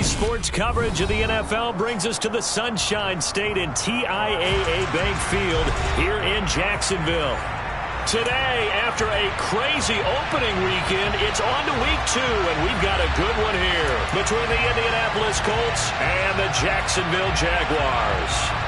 Sports coverage of the NFL brings us to the Sunshine State and TIAA Bank Field here in Jacksonville. Today, after a crazy opening weekend, it's on to week 2, and we've got a good one here between the Indianapolis Colts and the Jacksonville Jaguars.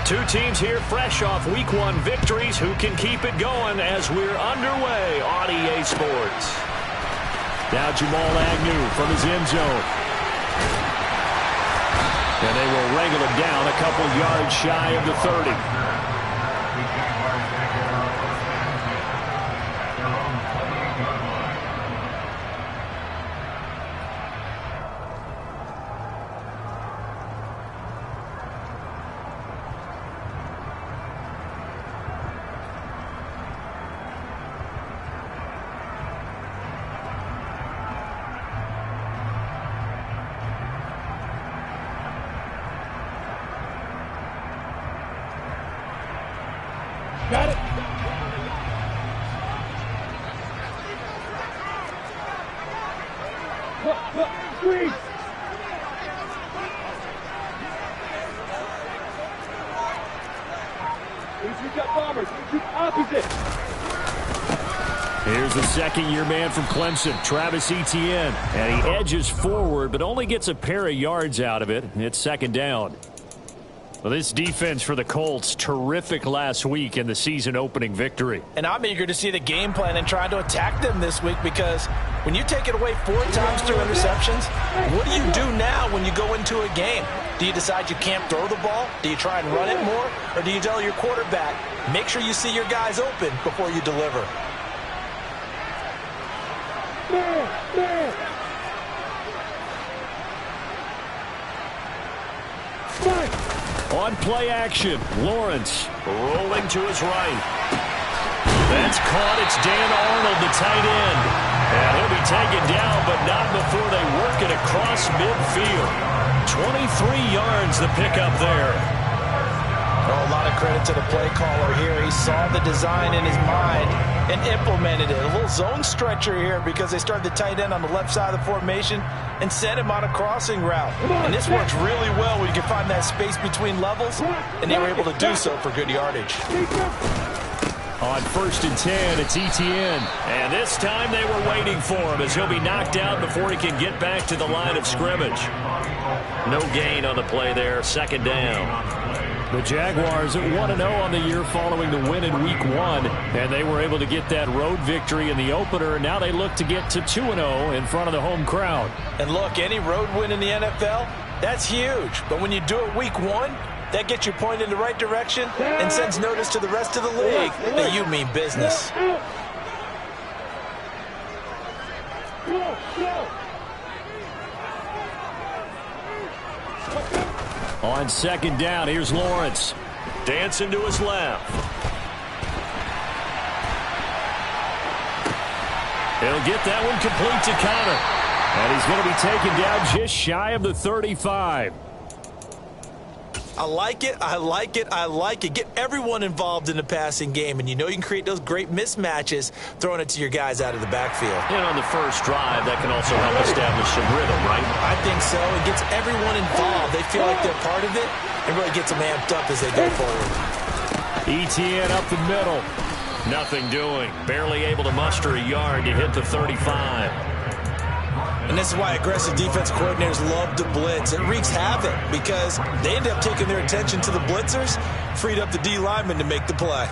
Two teams here fresh off Week 1 victories who can keep it going as we're underway on EA Sports. Now Jamal Agnew from his end zone. And they will wrangle him down a couple yards shy of the 30. Got it. Squeeze. We got bombers. We opposite. Here's the second-year man from Clemson, Travis Etienne. And he edges forward, but only gets a pair of yards out of it. It's second down. Well, this defense for the Colts, terrific last week in the season-opening victory. And I'm eager to see the game plan and try to attack them this week, because when you take it away 4 times through interceptions, what do you do now when you go into a game? Do you decide you can't throw the ball? Do you try and run it more? Or do you tell your quarterback, make sure you see your guys open before you deliver? On play action, Lawrence rolling to his right. That's caught. It's Dan Arnold, the tight end. And he'll be taken down, but not before they work it across midfield. 23 yards the pickup there. Oh, a lot of credit to the play caller here. He saw the design in his mind and implemented it. A little zone stretcher here because they started the tight end on the left side of the formation and sent him on a crossing route. And this works really well when you can find that space between levels, and they were able to do so for good yardage. On 1st and 10, it's Etienne. And this time they were waiting for him as he'll be knocked out before he can get back to the line of scrimmage. No gain on the play there, second down. The Jaguars at 1-0 on the year following the win in Week 1, and they were able to get that road victory in the opener, and now they look to get to 2-0 in front of the home crowd. And look, any road win in the NFL, that's huge. But when you do it Week 1, that gets you pointed in the right direction and sends notice to the rest of the league that you mean business. On second down, here's Lawrence. Dancing to his left. He'll get that one complete to Connor. And he's going to be taken down just shy of the 35. I like it, I like it, I like it. Get everyone involved in the passing game, and you know you can create those great mismatches throwing it to your guys out of the backfield. And on the first drive, that can also help establish some rhythm, right? I think so. It gets everyone involved. They feel like they're part of it, and really gets them amped up as they go forward. Etienne up the middle. Nothing doing. Barely able to muster a yard to hit the 35. And this is why aggressive defense coordinators love to blitz. It wreaks havoc because they end up taking their attention to the blitzers, freed up the D lineman to make the play.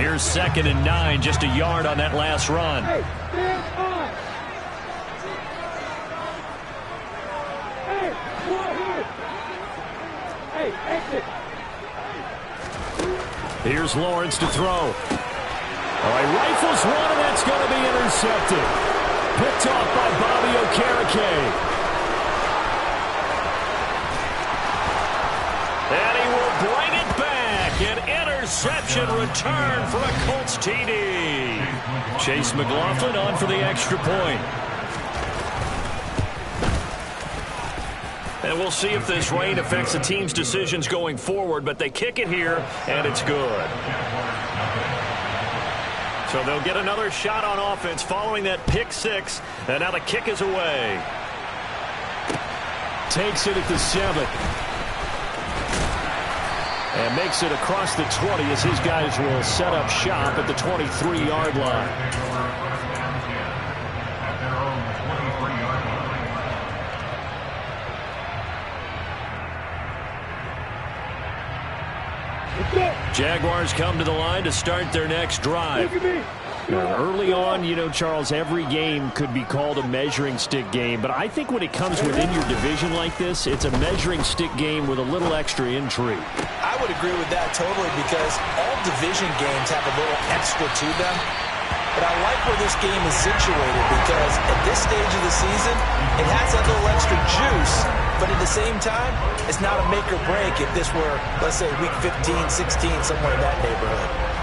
Here's 2nd and 9, just a yard on that last run. Here's Lawrence to throw. Oh, he rifles one, and that's going to be intercepted. Picked off by Bobby Okereke. And he will bring it back and interception return for a Colts TD. Chase McLaughlin on for the extra point. And we'll see if this rain affects the team's decisions going forward, but they kick it here, and it's good. So they'll get another shot on offense following that pick six, and now the kick is away. Takes it at the 7. And makes it across the 20 as his guys will set up shop at the 23-yard line. Jaguars come to the line to start their next drive. Early on, you know, Charles, every game could be called a measuring stick game. But I think when it comes within your division like this, it's a measuring stick game with a little extra intrigue. I would agree with that totally because all division games have a little extra to them. But I like where this game is situated because at this stage of the season, it has that little extra juice. But at the same time, it's not a make or break if this were, let's say, week 15, 16, somewhere in that neighborhood.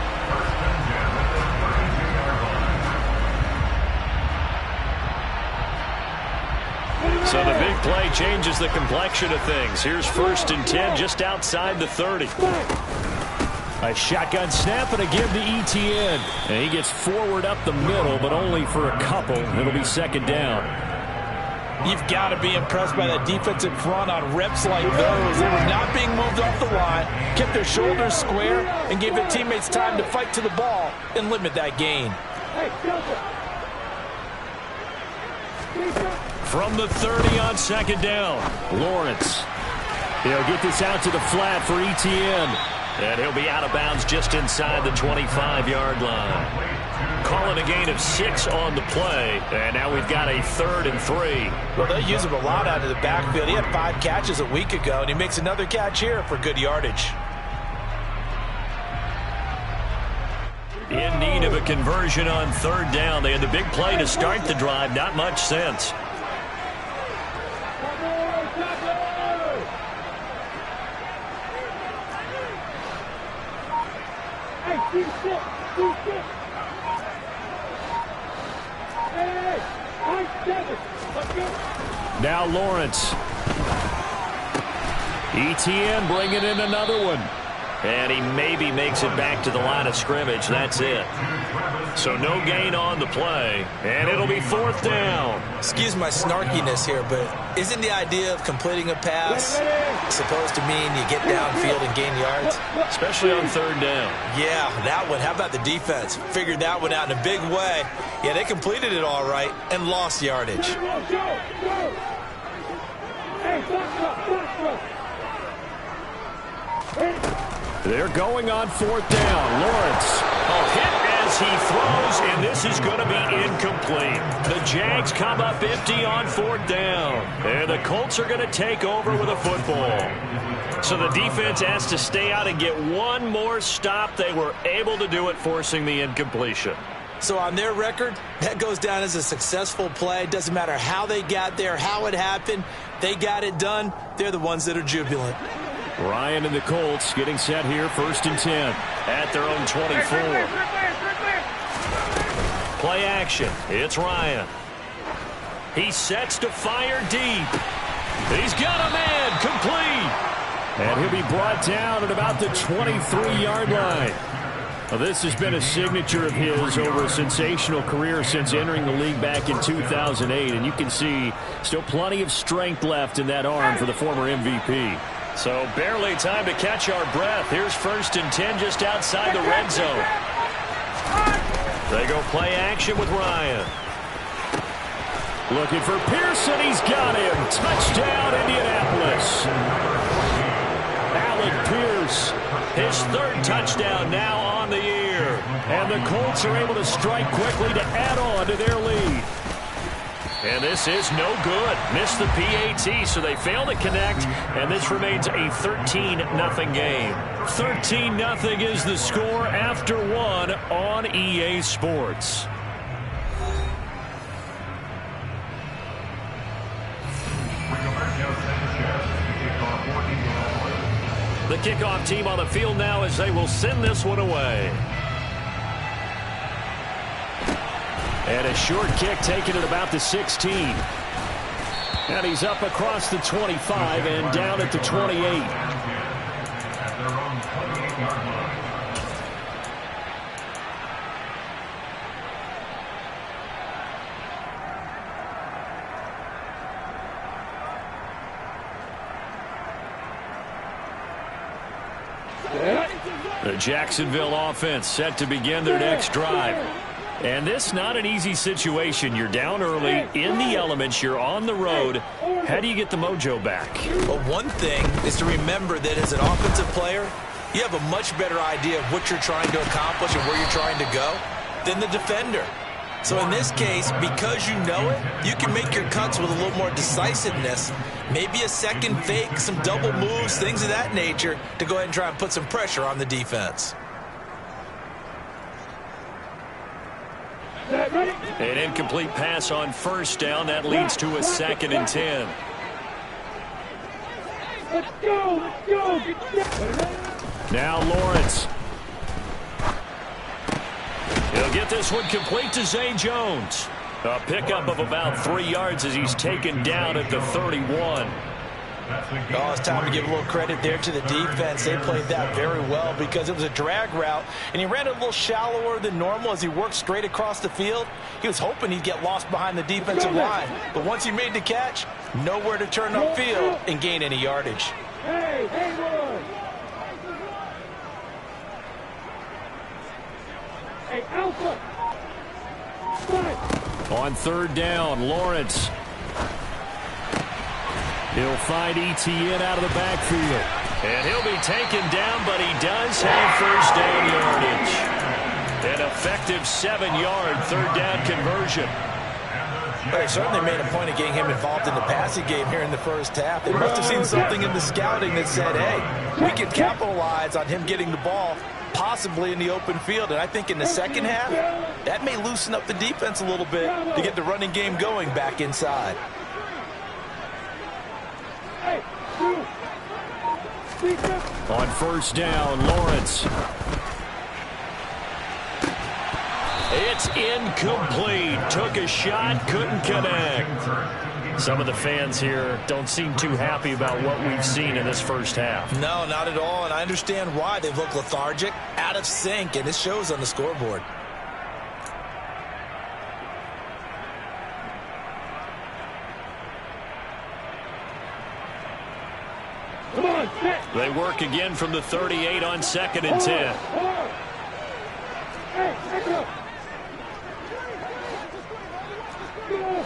So the big play changes the complexion of things. Here's 1st and 10 just outside the 30. A shotgun snap and a give to ETN. And he gets forward up the middle, but only for a couple. It'll be 2nd down. You've got to be impressed by that defensive front on reps like those. They were not being moved off the line, kept their shoulders square, and gave their teammates time to fight to the ball and limit that gain. From the 30 on 2nd down, Lawrence. He'll get this out to the flat for ETN. And he'll be out of bounds just inside the 25-yard line. Calling a gain of 6 on the play. And now we've got a 3rd and 3. Well, they use him a lot out of the backfield. He had 5 catches a week ago, and he makes another catch here for good yardage. In need of a conversion on 3rd down. They had the big play to start the drive. Not much sense. Now Lawrence. ETN bringing in another one. And he maybe makes it back to the line of scrimmage. That's it. So no gain on the play. And it'll be 4th down. Excuse my snarkiness here, but isn't the idea of completing a pass supposed to mean you get downfield and gain yards? Especially on 3rd down. Yeah, that one. How about the defense? Figured that one out in a big way. Yeah, they completed it all right and lost yardage. They're going on 4th down. Lawrence. Hit as he throws, and this is going to be incomplete. The Jags come up empty on 4th down. And the Colts are going to take over with a football. So the defense has to stay out and get one more stop. They were able to do it, forcing the incompletion. So on their record, that goes down as a successful play. Doesn't matter how they got there, how it happened. They got it done. They're the ones that are jubilant. Ryan and the Colts getting set here, 1st and 10. At their own 24. Play action. It's Ryan. He sets to fire deep. He's got a man. Complete. And he'll be brought down at about the 23-yard line. Well, this has been a signature of his over a sensational career since entering the league back in 2008. And you can see still plenty of strength left in that arm for the former MVP. So barely time to catch our breath. Here's 1st and 10 just outside the red zone. They go play action with Ryan. Looking for Pearson. He's got him. Touchdown, Indianapolis. Alec Pierce. His 3rd touchdown now on the year. And the Colts are able to strike quickly to add on to their lead. And this is no good. Missed the PAT, so they fail to connect, and this remains a 13-0 game. 13-0 is the score after 1 on EA Sports. The kickoff team on the field now as they will send this one away. And a short kick taken at about the 16. And he's up across the 25 and down at the 28. The Jacksonville offense set to begin their next drive. And this not an easy situation. You're down early, in the elements, you're on the road. How do you get the mojo back? Well, one thing is to remember that as an offensive player, you have a much better idea of what you're trying to accomplish and where you're trying to go than the defender. So in this case, because you know it, you can make your cuts with a little more decisiveness. Maybe a second fake, some double moves, things of that nature to go ahead and try and put some pressure on the defense. An incomplete pass on first down. That leads to a 2nd and 10. Let's go! Let's go! Now Lawrence. He'll get this one complete to Zay Jones. A pickup of about 3 yards as he's taken down at the 31. Oh, it's time to give a little credit there to the defense. They played that very well because it was a drag route, and he ran it a little shallower than normal as he worked straight across the field. He was hoping he'd get lost behind the defensive line, but once he made the catch, nowhere to turn upfield and gain any yardage. Hey, boy! Hey, Alpha! On 3rd down, Lawrence. He'll find ETN out of the backfield. And he'll be taken down, but he does have first down yardage. An effective 7-yard 3rd down conversion. They certainly made a point of getting him involved in the passing game here in the first half. They must have seen something in the scouting that said, hey, we can capitalize on him getting the ball possibly in the open field. And I think in the second half, that may loosen up the defense a little bit to get the running game going back inside. On first down, Lawrence. It's incomplete. Took a shot, couldn't connect. Some of the fans here don't seem too happy about what we've seen in this first half. No, not at all, and I understand why. They've looked lethargic, out of sync, and it shows on the scoreboard. Come on, set. They work again from the 38 on 2nd and 10. Hey, back up. Go.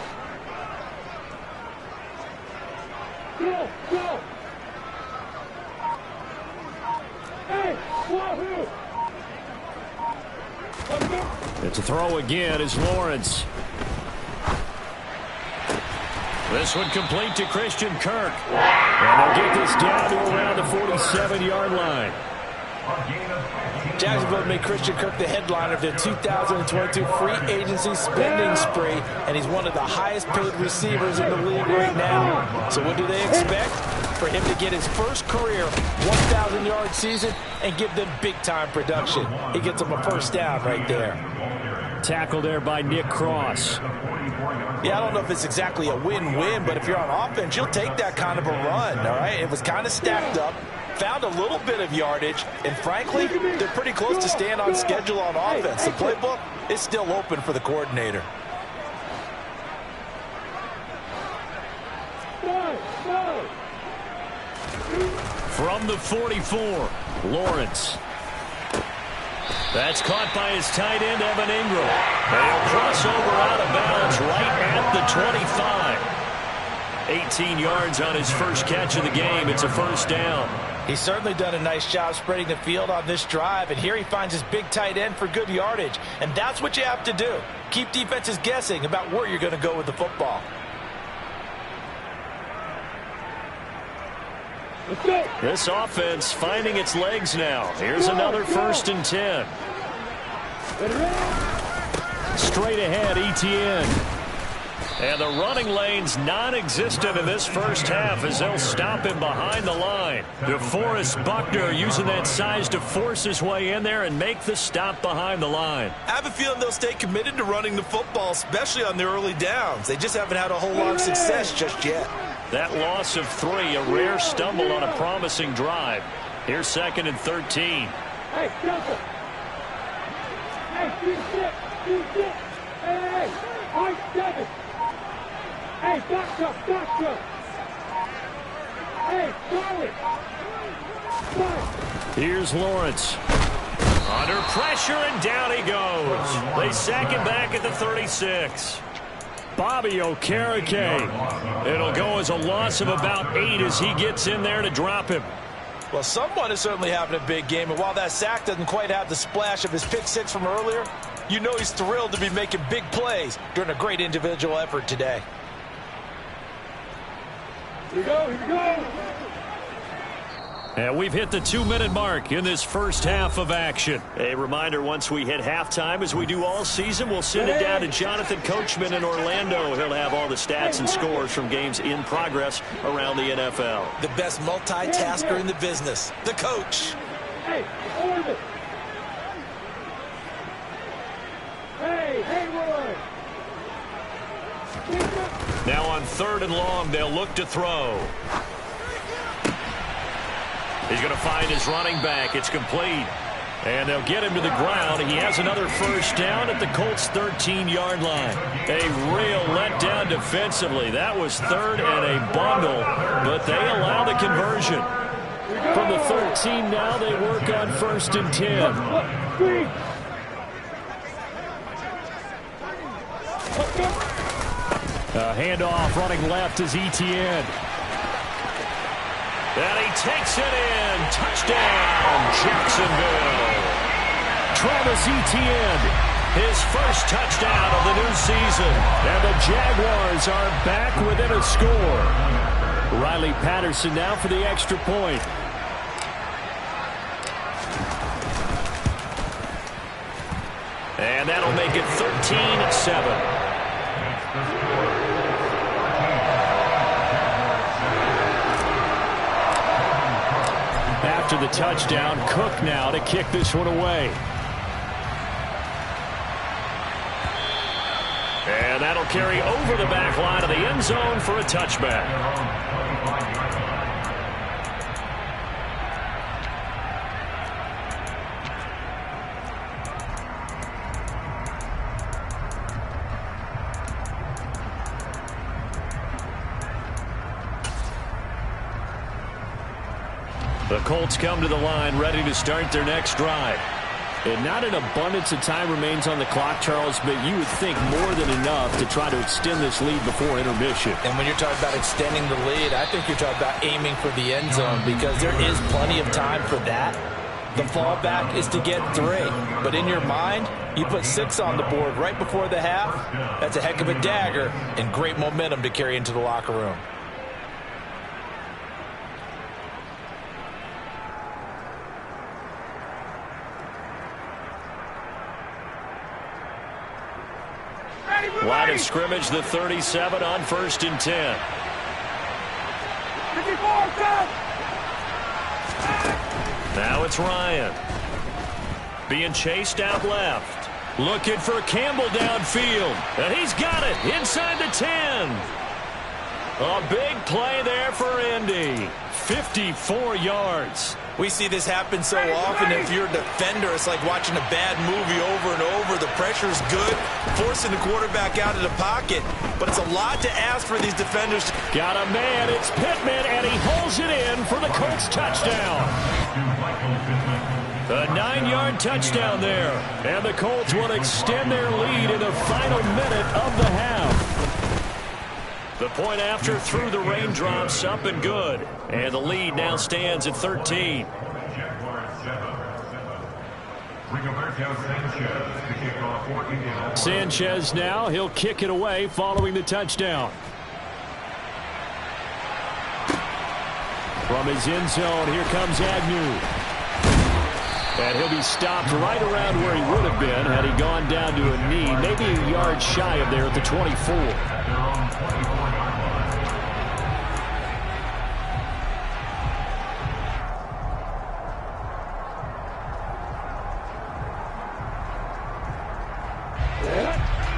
Go, go. Hey, wahoo. Let's go. It's a throw again as Lawrence. This one complete to Christian Kirk. And they'll get this down to around the 47-yard line. Jacksonville made Christian Kirk the headliner of their 2022 free agency spending spree, and he's one of the highest paid receivers in the league right now. So what do they expect? For him to get his first career 1,000-yard season and give them big-time production. He gets them a first down right there. Tackle there by Nick Cross. Yeah, I don't know if it's exactly a win-win, but if you're on offense, you'll take that kind of a run, all right? It was kind of stacked up, found a little bit of yardage, and frankly, they're pretty close to staying on schedule on offense. The playbook is still open for the coordinator. From the 44, Lawrence. That's caught by his tight end, Evan Ingram. And he'll cross over out of bounds right at the 25. 18 yards on his first catch of the game. It's a first down. He's certainly done a nice job spreading the field on this drive, and here he finds his big tight end for good yardage. And that's what you have to do. Keep defenses guessing about where you're going to go with the football. This offense finding its legs now. Here's another 1st and 10. Straight ahead, ETN. And the running lane's non-existent in this first half as they'll stop him behind the line. DeForest Buckner using that size to force his way in there and make the stop behind the line. I have a feeling they'll stay committed to running the football, especially on the early downs. They just haven't had a whole lot of success just yet. That loss of 3, a rare stumble on a promising drive. Here's 2nd and 13. Hey, jumper. Hey, shoot it. Hey, Mike 7. Hey, doctor. Hey, Charlie. Here's Lawrence. Under pressure, and down he goes. They sack him back at the 36. Bobby Okereke. It'll go as a loss of about 8 as he gets in there to drop him. Well, someone is certainly having a big game, and while that sack doesn't quite have the splash of his pick 6 from earlier, you know he's thrilled to be making big plays during a great individual effort today. Here we go. And we've hit the 2-minute mark in this first half of action. A reminder, once we hit halftime, as we do all season, we'll send it down to Jonathan Coachman in Orlando. He'll have all the stats and scores from games in progress around the NFL. The best multitasker in the business, the coach. Hey, Orvis. Hey, Roy. Now on 3rd and long, they'll look to throw. He's going to find his running back. It's complete. And they'll get him to the ground. He has another first down at the Colts' 13-yard line. A real letdown defensively. That was 3rd and a bundle, but they allow the conversion. From the 13 now, they work on 1st and 10. Handoff running left is Etienne. And he takes it in. Touchdown, Jacksonville. Travis Etienne, his first touchdown of the new season. And the Jaguars are back within a score. Riley Patterson now for the extra point. And that'll make it 13-7. After the touchdown, Cook now to kick this one away. And that'll carry over the back line of the end zone for a touchback. The Colts come to the line ready to start their next drive. And not an abundance of time remains on the clock, Charles, but you would think more than enough to try to extend this lead before intermission. And when you're talking about extending the lead, I think you're talking about aiming for the end zone because there is plenty of time for that. The fallback is to get 3. But in your mind, you put 6 on the board right before the half. That's a heck of a dagger and great momentum to carry into the locker room. Line of scrimmage, the 37 on 1st and 10. Now it's Ryan. Being chased out left. Looking for Campbell downfield. And he's got it inside the 10. A big play there for Indy. 54 yards. We see this happen so often. If you're a defender, it's like watching a bad movie over and over. The pressure's good, forcing the quarterback out of the pocket. But it's a lot to ask for these defenders. Got a man, it's Pittman, and he holds it in for the Colts touchdown. A 9-yard touchdown there. And the Colts will extend their lead in the final minute of the half. The point after through the raindrops, up and good. And the lead now stands at 13. Sanchez now, he'll kick it away following the touchdown. From his end zone, here comes Agnew. And he'll be stopped right around where he would have been had he gone down to a knee, maybe a yard shy of there at the 24.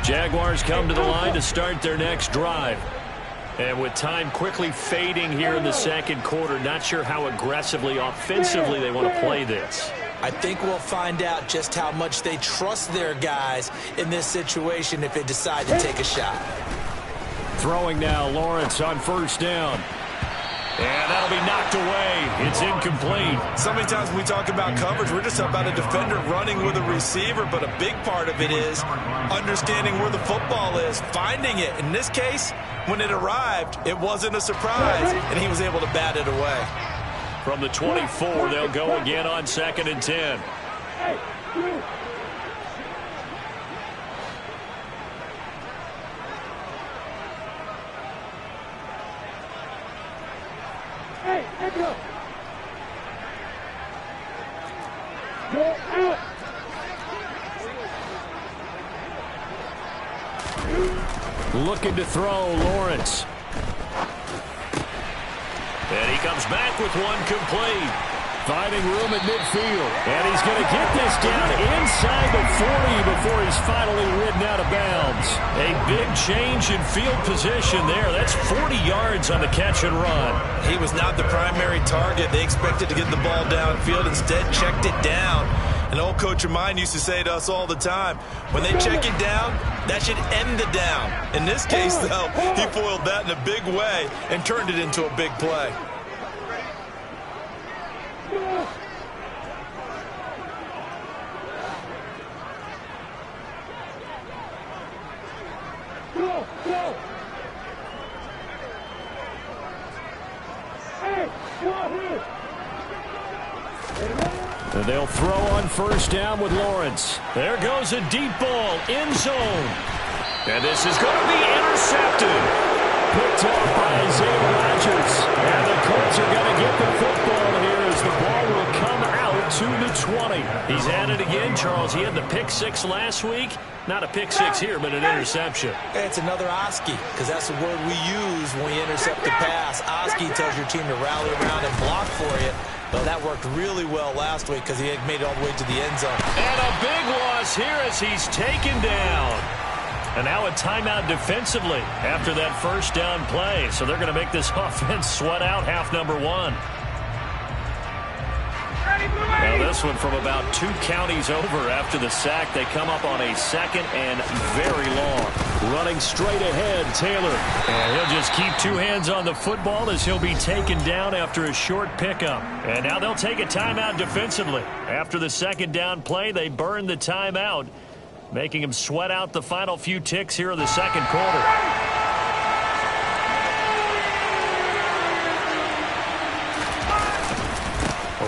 Jaguars come to the line to start their next drive. And with time quickly fading here in the second quarter, not sure how aggressively, offensively they want to play this. I think we'll find out just how much they trust their guys in this situation if they decide to take a shot. Throwing now, Lawrence on first down. And that'll be knocked away. It's incomplete. So many times when we talk about coverage, we're just about a defender running with a receiver, but a big part of it is understanding where the football is, finding it. In this case, when it arrived, it wasn't a surprise, and he was able to bat it away. From the 24, they'll go again on 2nd and 10. Hey, let go. Go out. Looking to throw, Lawrence. And he comes back with one complete. Finding room at midfield. And he's going to get this down inside the 40 before he's finally ridden out of bounds. A big change in field position there. That's 40 yards on the catch and run. He was not the primary target. They expected to get the ball downfield. Instead, checked it down. An old coach of mine used to say to us all the time, when they check it down, that should end the down. In this case, though, he foiled that in a big way and turned it into a big play. Go, go. Hey, go here. And they'll throw on first down with Lawrence. There goes a deep ball, end zone. And this is going to be intercepted. Picked off by Isaiah Rodgers. And the Colts are going to get the football here as the ball will come out to the 20. He's at it again, Charles. He had the pick six last week. Not a pick six here, but an interception. It's another Oski, because that's the word we use when we intercept the pass. Oski tells your team to rally around and block for you. But that worked really well last week because he had made it all the way to the end zone. And a big loss here as he's taken down. And now a timeout defensively after that first down play. So they're going to make this offense sweat out half number one. Now this one from about 2 counties over after the sack. They come up on a second and very long. Running straight ahead, Taylor. And he'll just keep 2 hands on the football as he'll be taken down after a short pickup. And now they'll take a timeout defensively. After the second down play, they burn the timeout, making him sweat out the final few ticks here in the second quarter.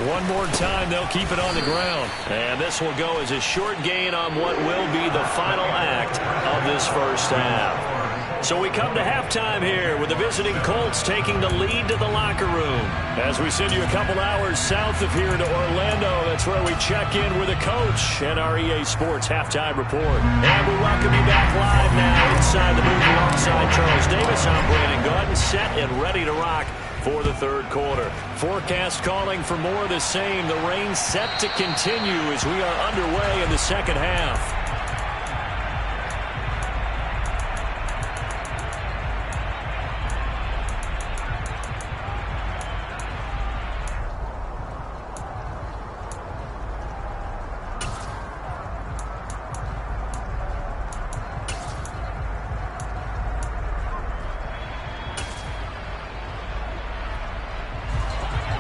One more time, they'll keep it on the ground. And this will go as a short gain on what will be the final act of this first half. So we come to halftime here with the visiting Colts taking the lead to the locker room. As we send you a couple hours south of here to Orlando, that's where we check in with the coach and our EA Sports Halftime Report. And we welcome you back live now inside the booth alongside Charles Davis. I'm Brandon Gordon, set and ready to rock for the third quarter. Forecast calling for more of the same. The rain set to continue as we are underway in the second half.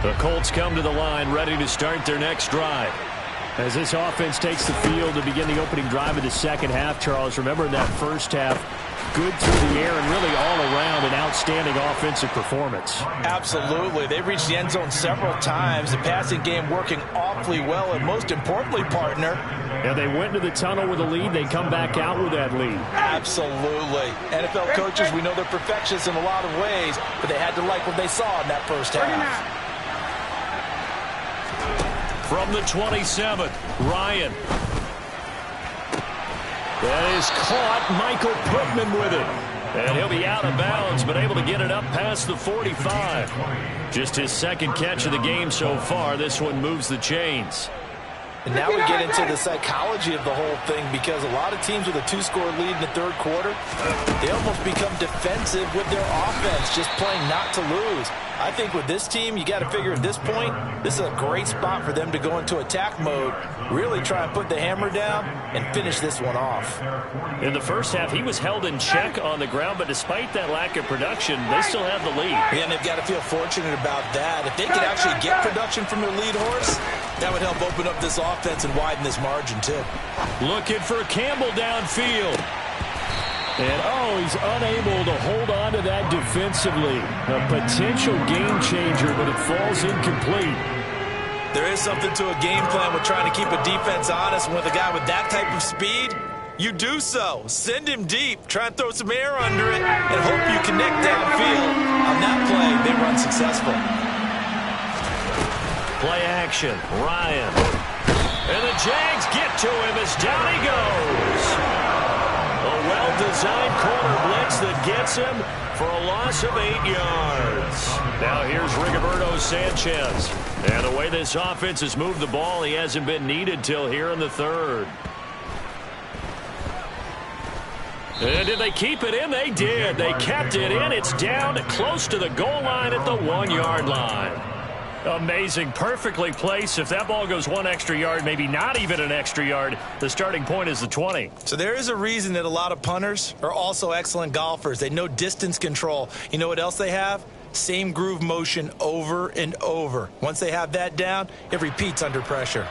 The Colts come to the line ready to start their next drive. As this offense takes the field to begin the opening drive of the second half, Charles, remember that first half, good through the air and really all around an outstanding offensive performance. Absolutely. They reached the end zone several times. The passing game working awfully well, and most importantly, partner, yeah, they went to the tunnel with a lead. They come back out with that lead. Absolutely. NFL coaches, we know they're perfectionists in a lot of ways, but they had to like what they saw in that first half. From the 27, Ryan. That is caught. Michael Pittman with it. And he'll be out of bounds, but able to get it up past the 45. Just his second catch of the game so far. This one moves the chains. And now we get into the psychology of the whole thing, because a lot of teams with a two-score lead in the third quarter, they almost become defensive with their offense, just playing not to lose. I think with this team, you got to figure at this point, this is a great spot for them to go into attack mode, really try and put the hammer down and finish this one off. In the first half, he was held in check on the ground, but despite that lack of production, they still have the lead. Yeah, and they've got to feel fortunate about that. If they could actually get production from their lead horse, that would help open up this offense and widen this margin, too. Looking for Campbell downfield. And, oh, he's unable to hold on to that defensively. A potential game changer, but it falls incomplete. There is something to a game plan with trying to keep a defense honest. With a guy with that type of speed, you do so. Send him deep. Try and throw some air under it and hope you connect downfield. On that play, they run successful. Play action. Ryan. And the Jags get to him as down he goes. A well-designed corner blitz that gets him for a loss of 8 yards. Now here's Rigoberto Sanchez. And the way this offense has moved the ball, he hasn't been needed till here in the third. And did they keep it in? They did. They kept it in. It's down close to the goal line at the 1-yard line. Amazing. Perfectly placed. If that ball goes 1 extra yard, maybe not even an extra yard, the starting point is the 20. So there is a reason that a lot of punters are also excellent golfers. They know distance control. You know what else they have? Same groove motion over and over. Once they have that down, it repeats under pressure.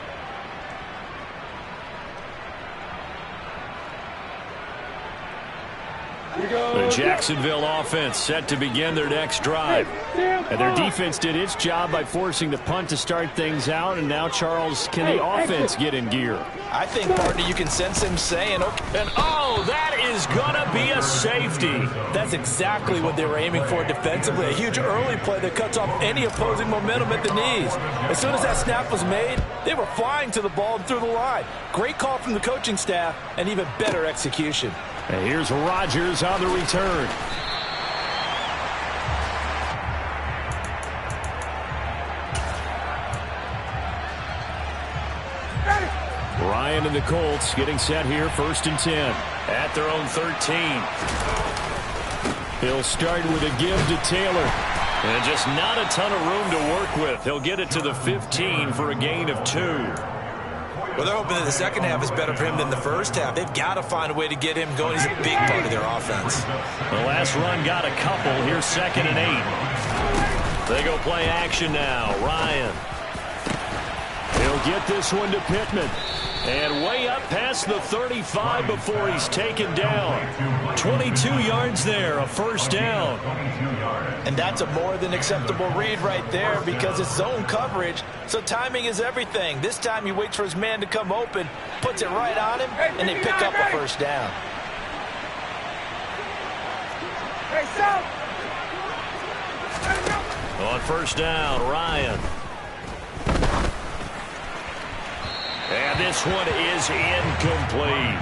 The Jacksonville offense set to begin their next drive. And their defense did its job by forcing the punt to start things out. And now, Charles, can the offense get in gear? I think, partner, you can sense him saying, okay. And, oh, that is going to be a safety. That's exactly what they were aiming for defensively. A huge early play that cuts off any opposing momentum at the knees. As soon as that snap was made, they were flying to the ball and through the line. Great call from the coaching staff and even better execution. And here's Rodgers on the return. Ryan and the Colts getting set here, 1st and 10 at their own 13. He'll start with a give to Taylor. And just not a ton of room to work with. He'll get it to the 15 for a gain of 2. Well, they're hoping that the second half is better for him than the first half. They've got to find a way to get him going. He's a big part of their offense. The last run got a couple. Here's 2nd and 8. They go play action now. Ryan. He'll get this one to Pittman. And way up past the 35 before he's taken down. 22 yards there, a 1st down. And that's a more than acceptable read right there, because it's zone coverage, so timing is everything. This time he waits for his man to come open, puts it right on him, and they pick up a 1st down. On 1st down, Ryan. And this one is incomplete.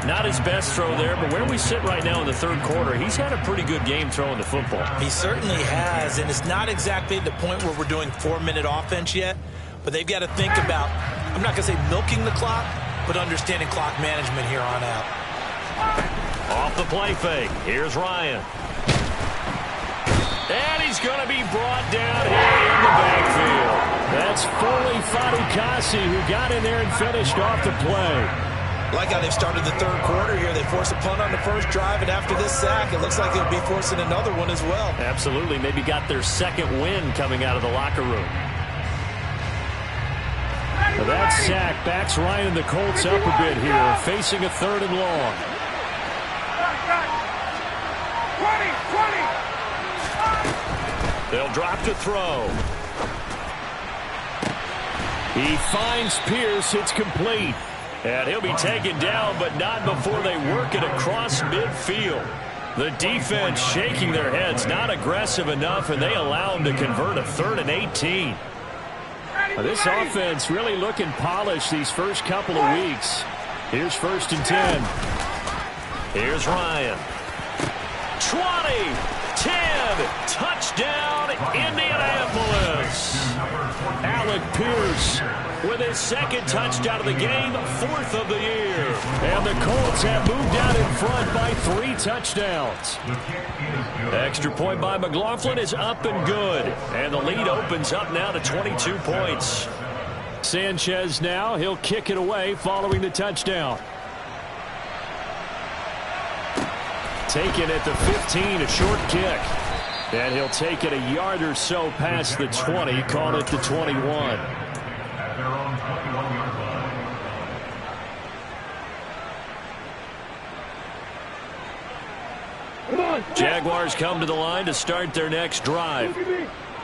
Not his best throw there, but where we sit right now in the third quarter, he's had a pretty good game throwing the football. He certainly has, and it's not exactly the point where we're doing 4-minute offense yet, but they've got to think about, I'm not going to say milking the clock, but understanding clock management here on out. Off the play fake, here's Ryan. And he's going to be brought down here in the backfield. That's Foley Fatukasi who got in there and finished off the play. Like how they've started the third quarter here. They force a punt on the first drive, and after this sack, it looks like they'll be forcing another one as well. Absolutely. Maybe got their second win coming out of the locker room. Now that sack backs Ryan and the Colts up a bit here, facing a 3rd and long. 20. They'll drop to throw. He finds Pierce. It's complete. And he'll be taken down, but not before they work it across midfield. The defense shaking their heads, not aggressive enough, and they allow him to convert a 3rd and 18. This offense really looking polished these first couple of weeks. Here's 1st and 10. Here's Ryan. 20, 10, touchdown, Indianapolis. Alec Pierce with his 2nd touchdown of the game, 4th of the year. And the Colts have moved out in front by 3 touchdowns. Extra point by McLaughlin is up and good. And the lead opens up now to 22 points. Sanchez now, he'll kick it away following the touchdown. Taken at the 15, a short kick. And he'll take it a yard or so past the 20, call it the 21. Jaguars come to the line to start their next drive.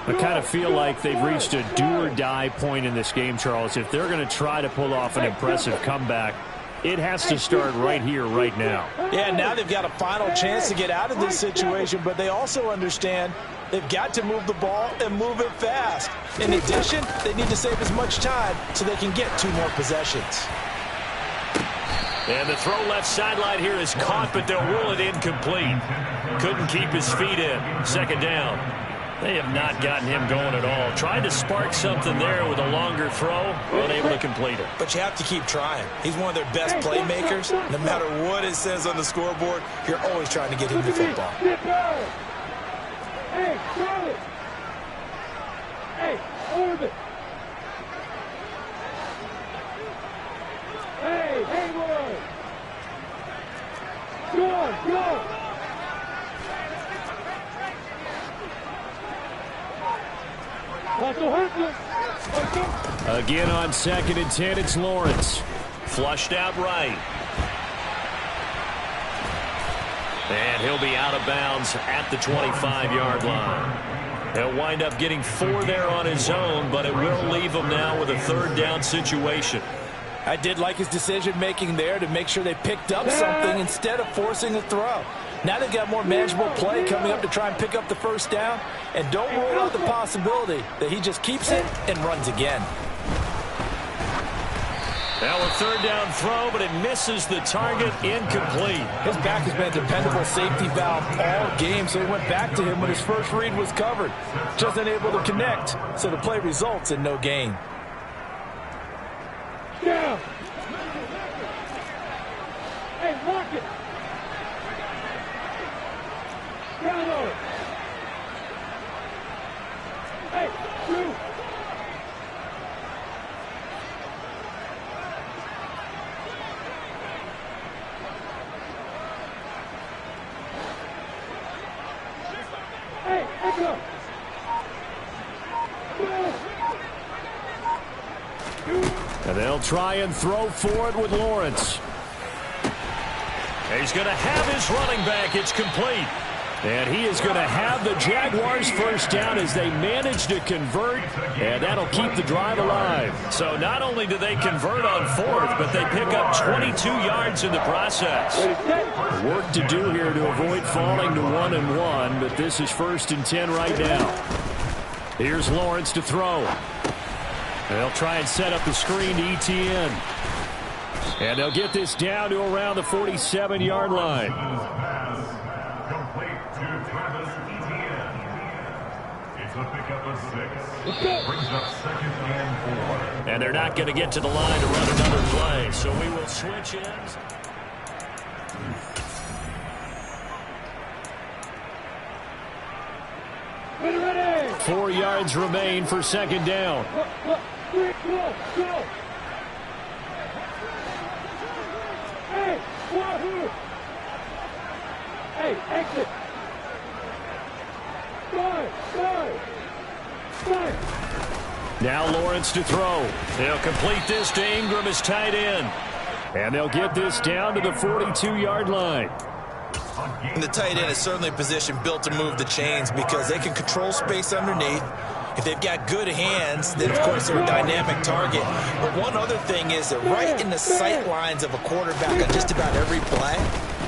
I kind of feel like they've reached a do-or-die point in this game, Charles. If they're going to try to pull off an impressive comeback, it has to start right here, right now. Yeah, now they've got a final chance to get out of this situation, but they also understand they've got to move the ball and move it fast. In addition, they need to save as much time so they can get 2 more possessions. And the throw left sideline here is caught, but they'll rule it incomplete. Couldn't keep his feet in. 2nd down. They have not gotten him going at all. Tried to spark something there with a longer throw, unable to complete it. But you have to keep trying. He's one of their best playmakers. No matter what it says on the scoreboard, you're always trying to get him the football. Hey, Charlie! Hey, orbit! Hey, Hayward! Go! Again on 2nd and 10, it's Lawrence. Flushed out right. And he'll be out of bounds at the 25-yard line. He'll wind up getting 4 there on his own, but it will leave him now with a 3rd down situation. I did like his decision-making there to make sure they picked up something instead of forcing a throw. Now they've got more manageable play coming up to try and pick up the 1st down. And don't rule out the possibility that he just keeps it and runs again. Now a 3rd down throw, but it misses the target, incomplete. His back has been a dependable safety valve all game, so he went back to him when his first read was covered. Just unable to connect, so the play results in no gain. Down. Hey, mark it. Down on it. Hey, shoot. Hey, go. And they'll try and throw for it with Lawrence. He's going to have his running back. It's complete. And he is going to have the Jaguars 1st down as they manage to convert, and that'll keep the drive alive. So not only do they convert on 4th, but they pick up 22 yards in the process. Work to do here to avoid falling to 1-1, but this is 1st and 10 right now. Here's Lawrence to throw. They'll try and set up the screen to ETN. And they'll get this down to around the 47-yard line. And they're not going to get to the line to run another play, so we will switch ends. Ready. 4 yards remain for 2nd down. Go. Hey, Wahoo! Hey, exit! Five! Now Lawrence to throw. They'll complete this to Ingram as tight end. And they'll get this down to the 42-yard line. And the tight end is certainly a position built to move the chains because they can control space underneath. If they've got good hands, then, of course, they're a dynamic target. But one other thing is they're right in the sight lines of a quarterback on just about every play,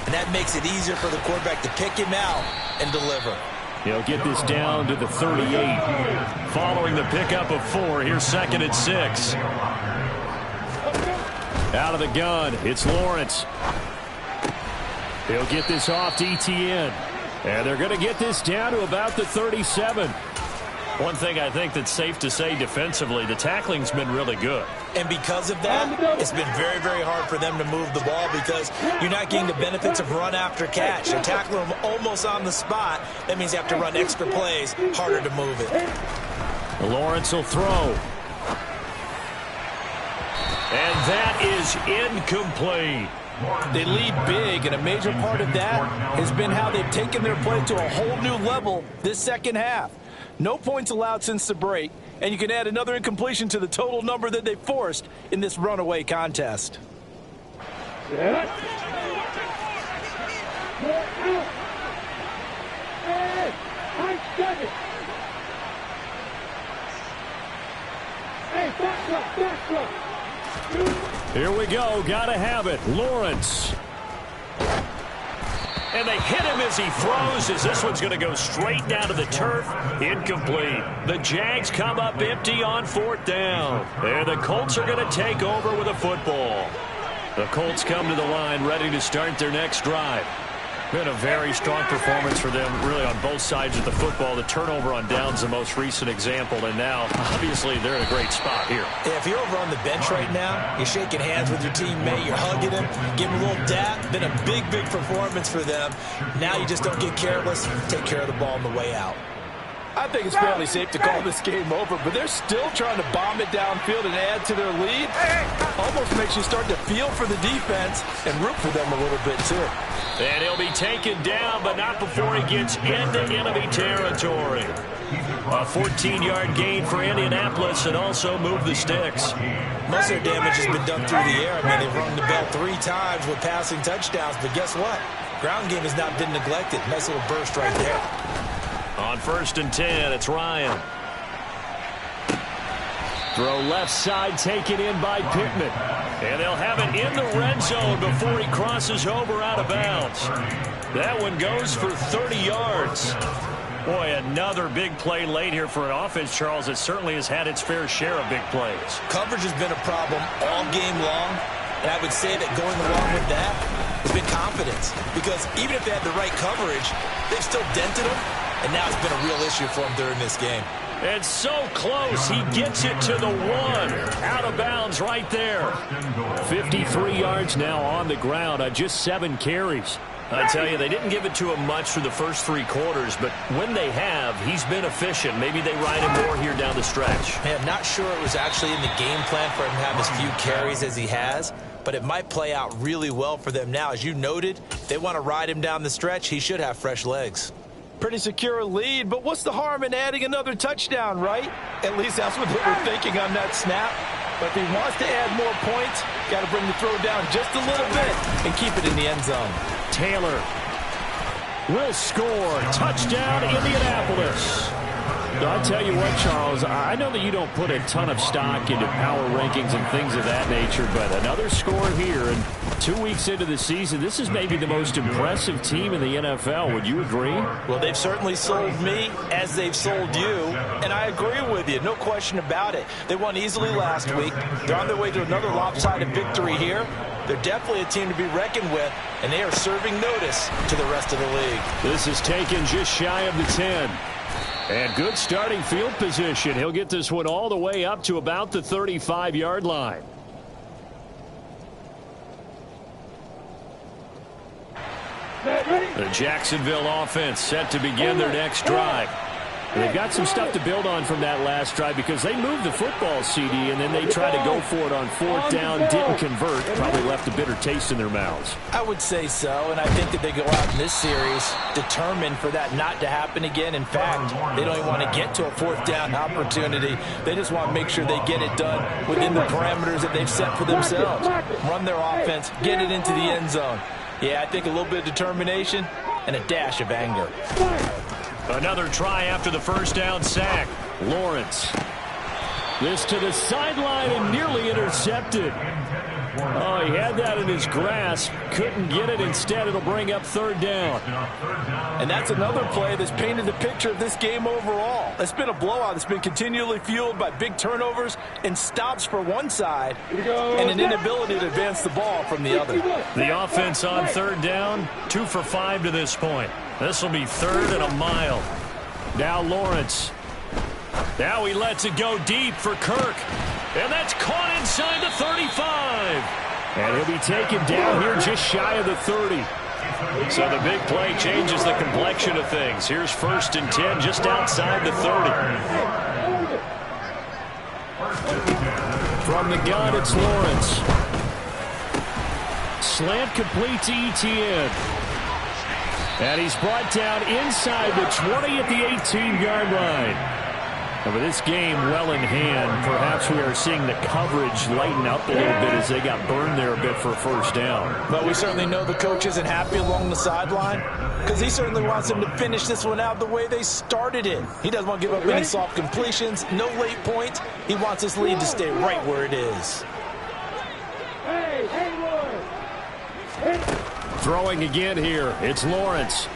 and that makes it easier for the quarterback to pick him out and deliver. He'll get this down to the 38. Following the pickup of 4, here's 2nd and 6. Out of the gun, it's Lawrence. He'll get this off to ETN. And they're going to get this down to about the 37. One thing I think that's safe to say defensively, the tackling's been really good. And because of that, it's been very, very hard for them to move the ball because you're not getting the benefits of run after catch. You're tackling them almost on the spot. That means you have to run extra plays, harder to move it. Lawrence will throw. And that is incomplete. They lead big, and a major part of that has been how they've taken their play to a whole new level this second half. No points allowed since the break, and you can add another incompletion to the total number that they forced in this runaway contest. Hey, back up. Here we go. Got to have it. Lawrence. And they hit him as he throws, as this one's going to go straight down to the turf. Incomplete. The Jags come up empty on 4th down. And the Colts are going to take over with a football. The Colts come to the line ready to start their next drive. Been a very strong performance for them, really, on both sides of the football. The turnover on downs the most recent example, and now, obviously, they're in a great spot here. Yeah, if you're over on the bench right now, you're shaking hands with your teammate, you're hugging him, giving him a little dap. Been a big, big performance for them. Now you just don't get careless. Take care of the ball on the way out. I think it's fairly safe to call this game over, but they're still trying to bomb it downfield and add to their lead. Almost makes you start to feel for the defense and root for them a little bit, too. And he'll be taken down, but not before he gets into enemy territory. A 14-yard gain for Indianapolis and also move the sticks. Most of their damage has been done through the air. I mean, they've rung the bell 3 times with passing touchdowns, but guess what? Ground game has not been neglected. Nice little burst right there. On 1st and 10, it's Ryan. Throw left side, taken in by Pittman. And they'll have it in the red zone before he crosses over out of bounds. That one goes for 30 yards. Boy, another big play late here for an offense, Charles, that certainly has had its fair share of big plays. Coverage has been a problem all game long, and I would say that going along with that has been confidence. Because even if they had the right coverage, they've still dented them, and now it's been a real issue for them during this game. And so close, he gets it to the 1. Out of bounds right there. 53 yards now on the ground on just 7 carries. I tell you, they didn't give it to him much through the first 3 quarters, but when they have, he's been efficient. Maybe they ride him more here down the stretch. Man, I'm not sure it was actually in the game plan for him to have as few carries as he has, but it might play out really well for them now. As you noted, if they want to ride him down the stretch, he should have fresh legs. Pretty secure lead, but what's the harm in adding another touchdown, right? At least that's what they were thinking on that snap. But if he wants to add more points, got to bring the throw down just a little bit and keep it in the end zone. Taylor will score. Touchdown, Indianapolis. I'll tell you what, Charles, I know that you don't put a ton of stock into power rankings and things of that nature, but another score here, and 2 weeks into the season, this is maybe the most impressive team in the NFL. Would you agree? Well, they've certainly sold me as they've sold you, and I agree with you, no question about it. They won easily last week. They're on their way to another lopsided victory here. They're definitely a team to be reckoned with, and they are serving notice to the rest of the league. This is taken just shy of the 10. And good starting field position. He'll get this one all the way up to about the 35-yard line. The Jacksonville offense set to begin their next drive. They've got some stuff to build on from that last drive because they moved the football, CD, and then they tried to go for it on 4th down, didn't convert, probably left a bitter taste in their mouths. I would say so, and I think that they go out in this series determined for that not to happen again. In fact, they don't even want to get to a 4th down opportunity. They just want to make sure they get it done within the parameters that they've set for themselves. Run their offense, get it into the end zone. Yeah, I think a little bit of determination and a dash of anger. Another try after the first down sack. Lawrence. This to the sideline and nearly intercepted. Oh, he had that in his grasp. Couldn't get it. Instead, it'll bring up third down. And that's another play that's painted the picture of this game overall. It's been a blowout. It's been continually fueled by big turnovers and stops for one side and an inability to advance the ball from the other. The offense on third down, 2 for 5 to this point. This will be third and a mile. Now Lawrence. Now he lets it go deep for Kirk. And that's caught inside the 35. And he'll be taken down here just shy of the 30. So the big play changes the complexion of things. Here's 1st and 10 just outside the 30. From the gun, it's Lawrence. Slant complete to Etienne. And he's brought down inside the 20 at the 18-yard line. And with this game well in hand, perhaps we are seeing the coverage lighten up a little bit as they got burned there a bit for a first down. But we certainly know the coach isn't happy along the sideline because he certainly wants them to finish this one out the way they started it. He doesn't want to give up any soft completions, no late points. He wants his lead to stay right where it is. Throwing again here, it's Lawrence.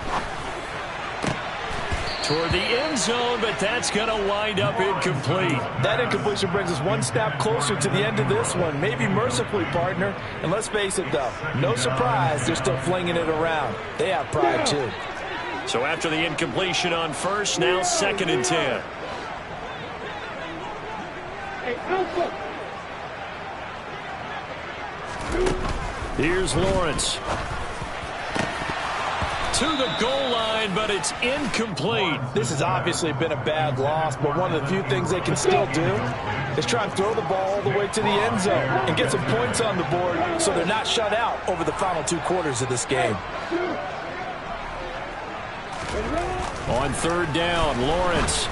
Toward the end zone, but that's going to wind up incomplete. That incompletion brings us one step closer to the end of this one. Maybe mercifully, partner. And let's face it, though, no surprise, they're still flinging it around. They have pride, too. So after the incompletion on first, now 2nd and 10. Here's Lawrence. To the goal line, but it's incomplete. This has obviously been a bad loss, but one of the few things they can still do is try and throw the ball all the way to the end zone and get some points on the board so they're not shut out over the final 2 quarters of this game. On third down, Lawrence.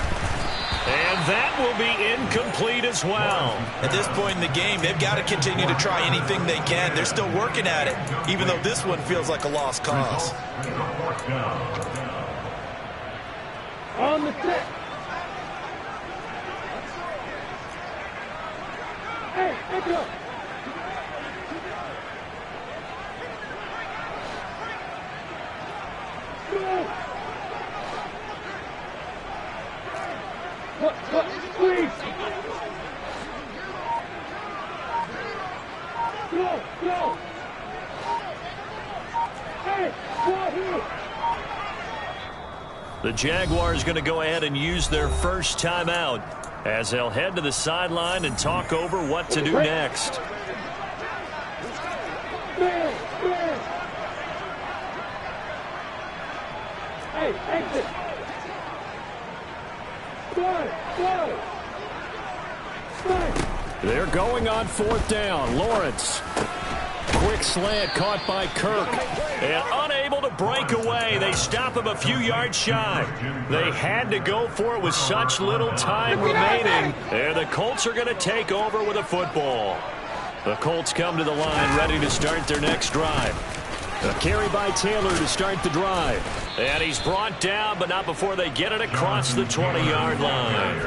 And that will be incomplete as well. At this point in the game, they've got to continue to try anything they can. They're still working at it, even though this one feels like a lost cause. On the set. Hey, pick it up. Go. What, please. Go. Hey, go here. The Jaguars going to go ahead and use their first timeout as they'll head to the sideline and talk over what to do next. Hey, exit. They're going on 4th down. Lawrence. Quick slant caught by Kirk. And unable to break away. They stop him a few yards shy. They had to go for it with such little time remaining. And the Colts are going to take over with a football. The Colts come to the line ready to start their next drive. A carry by Taylor to start the drive. And he's brought down, but not before they get it across the 20-yard line.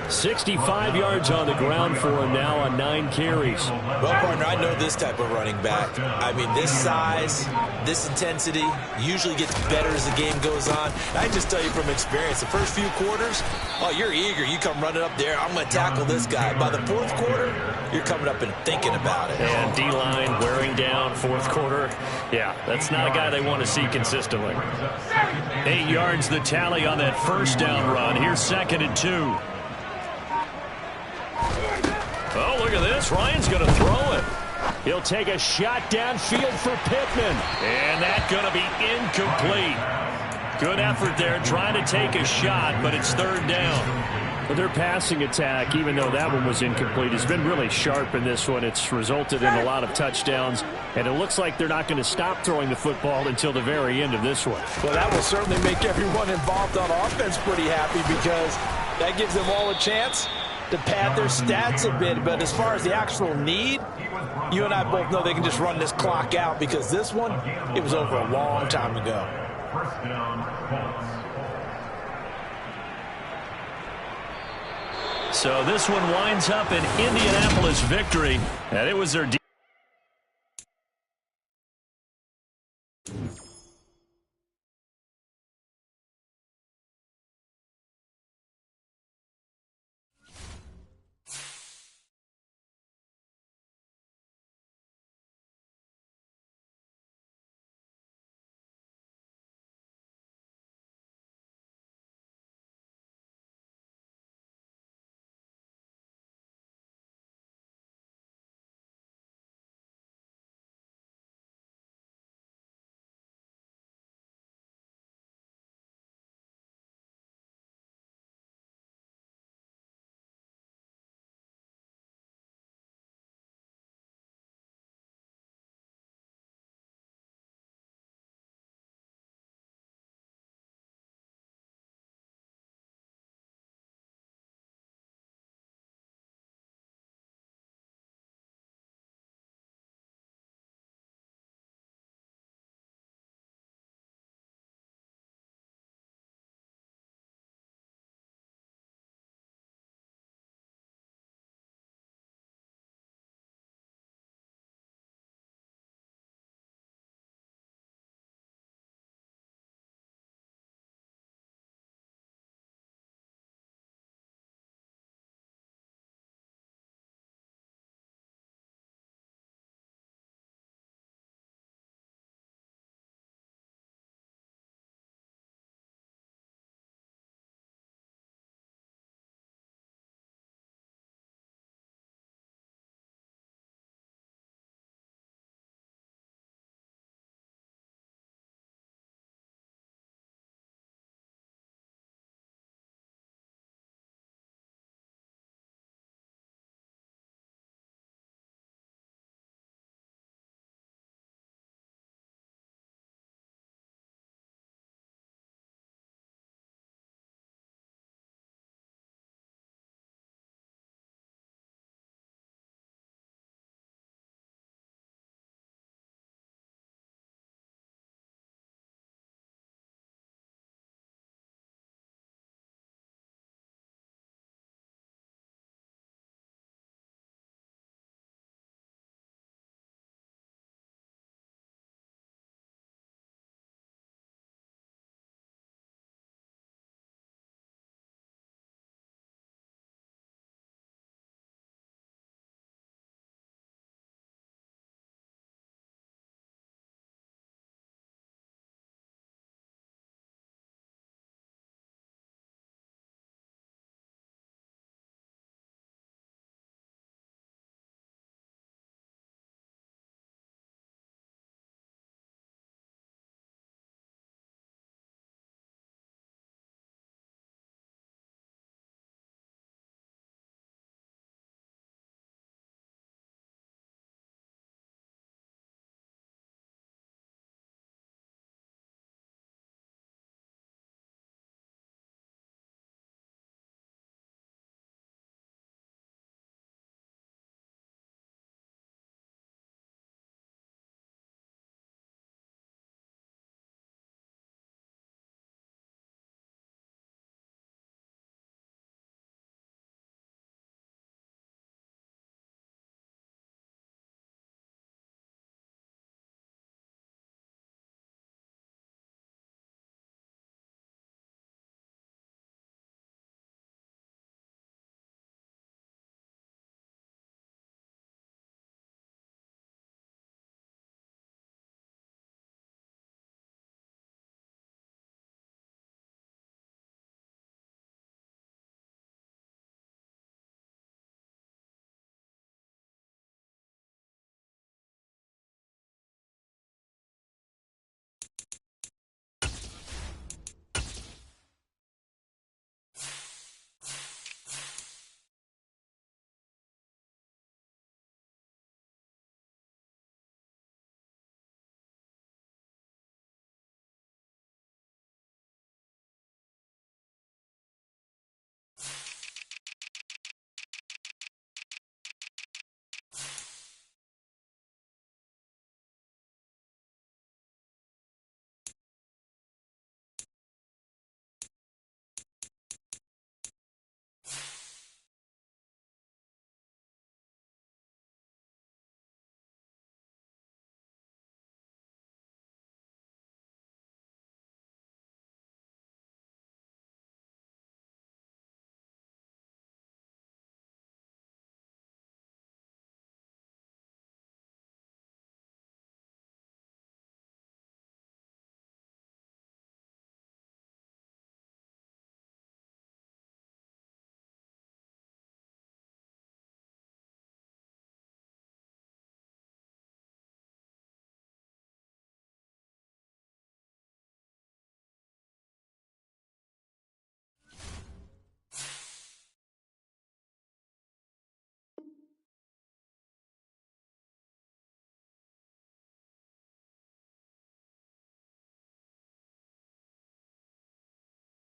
65 yards on the ground for him now on 9 carries. Well, partner, I know this type of running back. I mean, this size, this intensity usually gets better as the game goes on. I just tell you from experience, the first few quarters, oh, you're eager. You come running up there, I'm going to tackle this guy. By the 4th quarter, you're coming up and thinking about it. And D-line wearing down 4th quarter. Yeah, that's not a guy they want to see consistently. 8 yards the tally on that first down run. Here's 2nd and 2. Oh, look at this. Ryan's going to throw it. He'll take a shot downfield for Pittman. And that's going to be incomplete. Good effort there trying to take a shot, but it's 3rd down. But their passing attack, even though that one was incomplete, has been really sharp in this one. It's resulted in a lot of touchdowns, and it looks like they're not going to stop throwing the football until the very end of this one. Well, that will certainly make everyone involved on offense pretty happy because that gives them all a chance to pad their stats a bit. But as far as the actual need, you and I both know they can just run this clock out because this one, it was over a long time ago. First down, Colts. So this one winds up an Indianapolis victory, and it was their